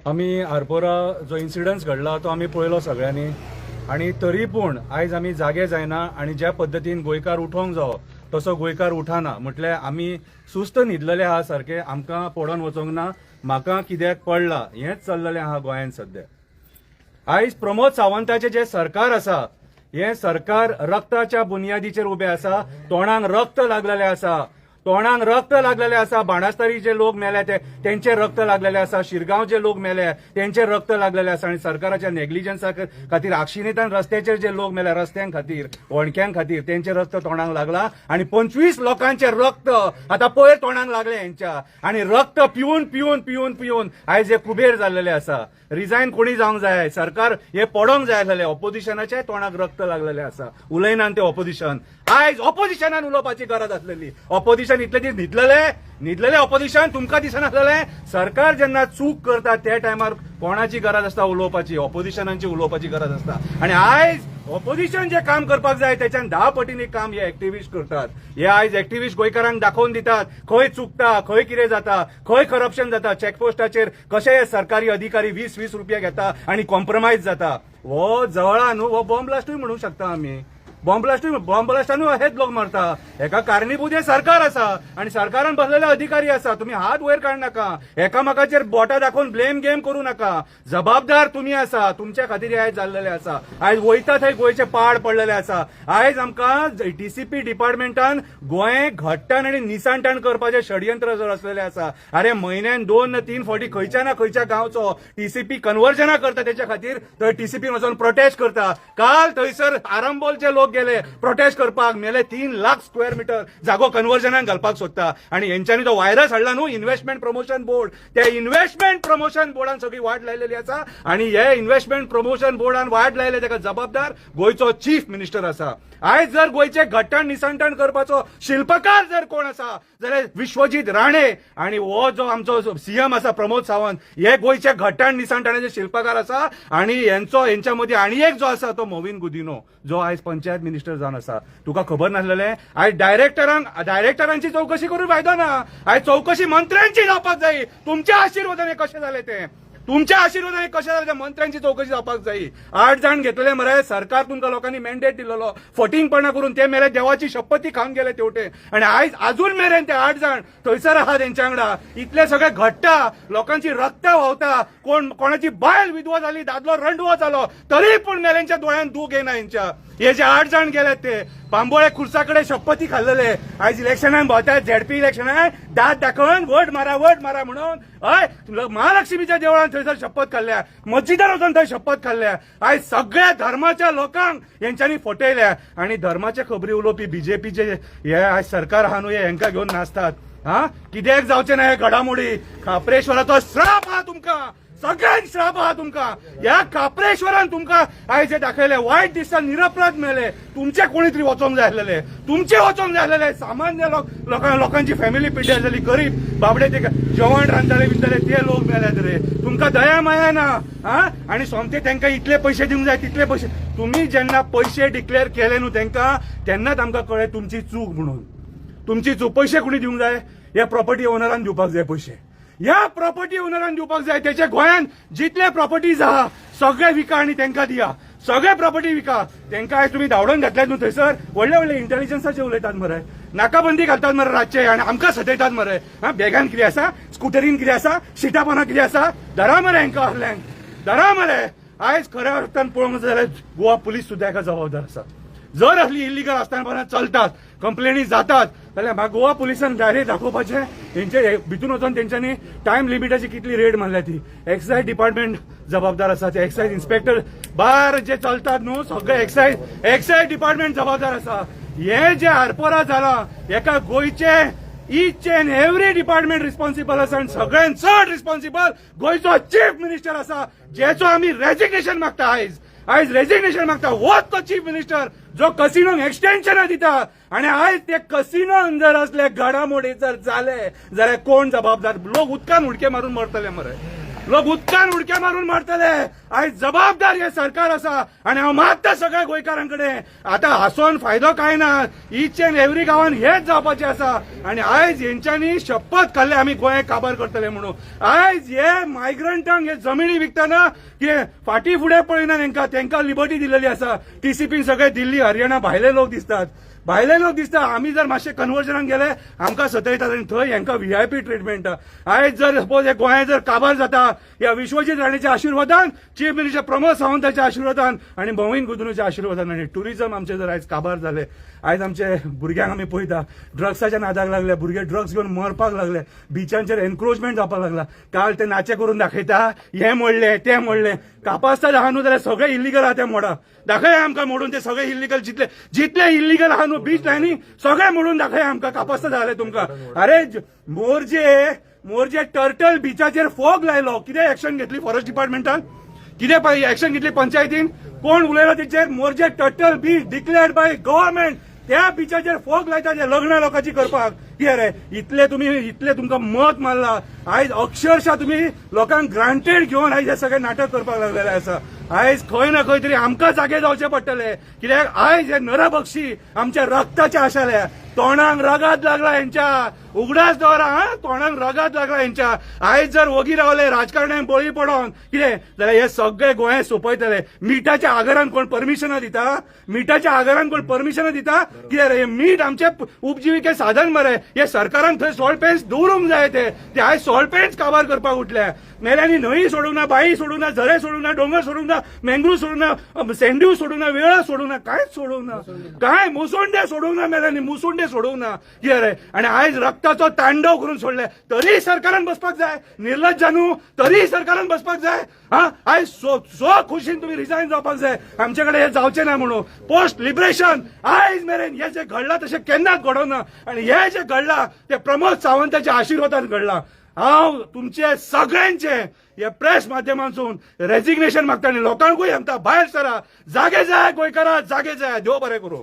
आमी आरपोरा जो इन्सिडन्स घडला तो आमी पळयलो सगळ्यांनी आणि तरी पूण आयज आमी जागे जायना आणि ज्या पद्दतीन गोंयकार उठोवंक जावो तसो गोंयकार उठाना म्हटल्यार आमी सुस्त न्हिदलेले आहा सारखे आमकां पडोन वचोंक ना म्हाका कित्याक पडला हेंच चल्लेलें आहा गोंयांत सध्या। आयज प्रमोद सावंताचें जे सरकार आसा हें सरकार रक्ताच्या बुनयादीचेर उबें आसा, तोंडाक रक्त लागलेलें आसा, तोंडाक रक्त लागलेले आसा। बाणास्तारी जे लोक मेले तेंचे रक्त लागलेले आसा, शिरगांव जे लोक मेले तेंचे रक्त लागलेले आसा आणि सरकाराच्या नेग्लिजन्सा खातीर अक्षिणेतान रस्त्याचेर जे लोक मेले रस्त्यां खातीर वणक्यां खातीर तेंचे रक्त तोंडाक लागला आणि 25 लोकांचे रक्त आता पयर तोंडाक लागले हेंच्या आणि रक्त पिवन पिवन पिवन पिवन आयज हे कुबेर जाल्लेले आसा। रिजायन कोणी जावंक जाय, सरकार हे पडोंक जाय आसलेले, ऑपोजिशनाच्या तोंडाक रक्त लागलेले आसा, उलयनान ते ऑपोजिशन। आयज ऑपोजिशनान उलोवपाची गरज आसलेली, ऑपोजिशन इतले दीस न्हिदलेले ऑपोजिशन तुमकां दिसनासलेलें सरकार जेन्ना चूक करता त्या टायमार कोणाची गरज आसता उलोवपाची, ऑपोजिशनांची उलोवपाची गरज आसता। आणि आयज ऑपोजिशन जे काम करपाक जाय त्याच्यान 10 पटींनी काम हे एक्टिव्हिस्ट करतात। हे आयज एक्टिव्हिस्ट गोंयकारांक दाखोवन दितात खंय चुकता, खंय कितें जाता, खंय करप्शन जाता, चॅकपोस्टाचेर कशे सरकारी अधिकारी 20-20 रुपया घेता आणि कॉम्प्रोमायज जाता। हो जवळा न्हू, हो बॉम्ब ब्लास्टूय म्हणूंक शकता आमी। बॉम्ब ब्लास्टानू हेच लोक मरता, एका कारणीभूत हे सरकार आसा आणि सरकारान बसलेले अधिकारी आसा। तुम्ही हात वयर काढनाका, एकामेकाचेर बोटां दाखोवन ब्लेम गेम करू नका, जबाबदार तुम्ही आसा, तुमच्या खातीर आयज जाल्लेले आसा। आयज वयता थंय गोंयचे पाड पडलेले आसा। आयज आमकां डीसीपी डिपार्टमेंटान गोंय घट्टान आणि निसांटान करपाचे षडयंत्र जर असलेले आसा। अरे म्हयन्यान 2-3 फावटी खंयच्या ना खंयच्या गांवचो टीसीपी कन्वर्जना करता त्याच्या खातीर थंय टीसीपी वचून प्रोटेस्ट करता। काल थंयसर आरंबोलचे लोक गेले प्रोटेस्ट करपाक, मेले 3 लाख स्क्वेअर मीटर जागो कन्वर्जनाक घालपाक सोदता आणि यांच्यानी तो व्हायरस हाडला न्हू इन्व्हेस्टमेंट प्रमोशन बोर्ड, त्या इन्व्हेस्टमेंट प्रमोशन बोर्डान सगळी वाट लायलेली आसा आणि हे इन्व्हेस्टमेंट प्रमोशन बोर्डान वाट लायले ताका जबाबदार गोंयचो चीफ मिनिस्टर आसा। आयज जर गोंयचे घट्टण निसंटण करपाचो शिल्पकार जर कोण आसा जाल्यार विश्वजीत राणे आणि हो जो आमचो सीएम आसा प्रमोद सावंत, हे गोंयचे घट्टण निसंटणाचे शिल्पकार आसा। आणि यांच्या मध्ये आणि एक जो आसा तो मोविन गुदिनो जो आयज पंचायत मिनिस्टर जावन आसा। तुका खबर नासलेले आयज डायरेक्टरांची चौकशी करून फायदो ना, आयज चौकशी मंत्र्यांची जावपाक जाय। तुमच्या आशीर्वादाने कशे झाले ते, तुमच्या आशीर्वादाने कशा झाल्या मंत्र्यांची चौकशी जावपाक जाय। 8 जाण घेतलेले मरे, सरकार तुमकां लोकांनी मॅन्डेट दिलेलो, फटींगपणा करून ते मेले, देवाची शपथी खावन गेले तेवटे आणि आयज अजून मेरेन ते 8 जाण थंयसर आहा तेंच्या वांगडा। इतले सगळे घट्टा लोकांची रक्त व्हांवता, कोणाची बायल विधवा जाली, दादलो रणडुवो जालो तरी पूण मेल्यांच्या दोळ्यान दूख येना हेंच्या। हे जे 8 जाण गेले ते बांबोळे खुर्साकडे शपथी खाल्लेले, आयज इलेक्शनाक भोंवतात, झेडपी इलेक्शनाक दात दाखोवन वोट मारा म्हणून हय महालक्ष्मीच्या देवळान थंयसर शपथ खाल्ल्या, मस्जिदार वचून थंय शपथ खाल्ल्या। आयज सगळ्या धर्माच्या लोकांक हेंच्यांनी फटयल्या आणि धर्माचे खबरी उलोवपी बीजेपीचे हे आयज सरकार आहा न्हू हेंकां घेवन नाचतात। हा कित्याक जावचे ना हे घडामोडी, खापरेश्वराचो श्राप आहा तुमकां, सगळ्यांक श्राप आहा तुमकां। ह्या खापरेश्वरान तुमकां आयज दाखयले वायट दिसता, निरपराध मेले, तुमचे कोणी तरी वचोंक जाय आसलेले, तुमचे वचोंक जाय आसलेले। सामान्य लोकांची फॅमिली पिड्ड्यार जाली, गरीब बाबडे ते जेवण रांदताले बिंदताले ते लोक मेल्यात रे, तुमकां दया माया ना। हा आणि सोमते तांकां इतले पयशे दिवंक जाय तितले पयशे, तुम्ही जेन्ना पयशे डिक्लेअर केले न्हू तांकां तेन्नाच आमकां कळ्ळें तुमची चूक म्हणून। तुमची चूक, पयशे कोणी दिवंक जाय, ह्या प्रॉपर्टी ओनरान दिवपाक जाय पयशे, ह्या प्रॉपर्टी ओनरान दिवपाक जाय। त्याच्या गोंयान जितले प्रॉपर्टीज आहा सगळे विका आणि तांकां दिया, सगळे प्रॉपर्टी विका। तांकां आयज तुमी धांवडोन घातल्यात न्हू थंयसर, व्हडले इंटेलिजन्साचे उलयतात मरे, नाकाबंदी घालतात मरे रातचे आणि आमकां सतयतात मरे। हा बॅगान कितें आसा, स्कुटरीन कितें आसा, सिटापना कितें आसा, धरा मरे हांकां आहल्यांक, धरा मरे। आयज खऱ्या अर्थान पळोवंक जाल्यार गोवा पुलीस सुद्दां हाका जबाबदार आसा। जर असली इलिगल आस्थापनां चलतात, कंप्लेनी जातात जाल्यार म्हाका गोवा पुलिसान डायरेक्ट दाखोवपाचें हेंचे भितून वचून तेंच्यांनी टायम लिमिटाची कितली रेड मारल्या ती। एक्सायज डिपार्टमेंट जबाबदार आसा, ते एक्सायज इन्स्पेक्टर बार जे चलतात न्हू सगळे एक्सायज डिपार्टमेंट जबाबदार आसा। हे जे आरपोरा जाला हेका गोंयचे each and every department responsible आसा आणि सगळ्यांत चड रिस्पॉन्सिबल गोंयचो चीफ मिनिस्टर आसा, जेचो आमी रेजिग्नेशन मागता। आयज रेजिग्नेशन मागता होच तो चीफ मिनिस्टर जो कसिनोक एक्सटेन्शनां दिता आणि आयज ते कसिनोन जर असले घडामोडी जर जाले जाल्यार कोण जबाबदार, लोक उदकान उडके मारून मरतले मरे। लोक उदकान उडक्या मारून मारतले. आयज जबाबदार हे सरकार आसा आनी हांव मागता सगळ्या गोंयकारांकडे आता हांसोन फायदो काय ना. ईच अँड एव्हरी गांवांत हेच जावपाचें आसा आनी आयज हेंच्यांनी शपथ खाल्ले आमी गोंय काबार करतले म्हणून. आयज हे मायग्रंटांक हे जमिनी विकतना कितें फाटीं फुडें पळयना तेंकां लिबर्टी दिलेली आसा. टीसीपीन सगळे दिल्ली हरियाणा भायले लोक दिसतात. आमी जर मातशे कन्वर्जनाक गेले आमकां सतयतात आनी थंय हांकां व्हीआयपी ट्रिटमेंट. आयज जर सपोज हे गोंय जर काबार जाता ह्या विश्वजीत राणेच्या आशिर्वादान, चीफ मिनिस्टर प्रमोद सावंताच्या आशिर्वादान आनी भोवीन गुदनूच्या आशिर्वादान आनी टुरिझम आमचे जर आयज काबार जाले. आयज आमचे भुरग्यांक आमी पळयता ड्रग्साच्या नादाक लागले, भुरगे ड्रग्स घेवन मरपाक लागले, बिचांचेर एन्क्रोचमेंट जावपाक लागला. काल ते नाचे करून दाखयता हे मोडले ते मोडले. कापास्ता आहा न्हू जाल्यार सगळे इल्लीगल आहा ते मोडा. दाखय आमकां मोडून ते सगळे इल्लीगल जितले इल्लीगल आहा न्हू बीच लायनी सगळे मोडून दाखय आमकां. कापास्ता जाले तुमकां. अरे मोरजे टर्टल बिचाचेर फोग लायलो. कितें एक्शन घेतली फॉरेस्ट डिपार्टमेंटान? कितें एक्शन घेतली पंचायतीन? कोण उलयलो तेचेर? Morje turtle beach declared by government. त्या बिचाचेर फोग लायता ते लग्न लोकांची करपाक. कितें रे इतले तुमकां मत मारला. आयज अक्षरशः तुम्ही लोकांक ग्रांटेड घेवन आयज हे सगळे नाटक करपाक लागलेले आसा. आयज खंय ना खंय तरी आमकां जागे जावचे पडटले. कित्याक आयज हे नरभक्षी आमच्या रक्ताचे आशाले. तोंडाक रगात लागला हेंच्या. उगडास दवरा तोंडाक रगात लागला हेंच्या. आयज जर वगी रावले राजकारण्यांक बळी पडोन कितें जाल्यार हे सगळे गोंय सोंपयतले. मिठाच्या आगारान कोण परमिशनां दिता? मिठाच्या आगारान कोण परमिशनां दिता? कितें रे मीठ आमचे उपजिविके साधन मरे. हे सरकारान थंय सॉल्ट पेन्स दवरूंक जाय. ते आयज सॉल्ट पेन्स काबार करपाक उठल्या. मेल्यांनी न्हंय सोडूंक ना, बाई सोडूंक ना, झरे सोडूंक ना, डोंगर सोडूंक ना, मेंग्रू सोडूंक ना, सेंड्यू सोडूंक ना, वेळा सोडूंक ना, कांयच सोडूंक ना. काय मुसोंडे सोडूंक ना मेल्यांनी, मुसोंडे सोडूंक ना. कितें रे आनी आयज रक्ताचो तांडव करून सोडले. तरी सरकारान बसपाक जाय. निर्लज्जानू तरी सरकारान बसपाक जाय. आयज सो खुशीन तुम्ही रिजायन जावपाक जाय. आमचे कडेन हे जावचें ना म्हणून. पोस्ट लिबरेशन आयज मेरेन हे जे घडलां तशें केन्नाच घडोना. आनी हे जे घडलां ते प्रमोद सावंताच्या आशिर्वादान घडलां. हांव तुमचे सगळ्यांचे हे प्रेस माध्यमांतसून रेजिग्नेशन मागता आनी लोकांकूय सांगता भायर सरा. जागे जाय गोंयकारा, जागे जाय. देव बरें करूं.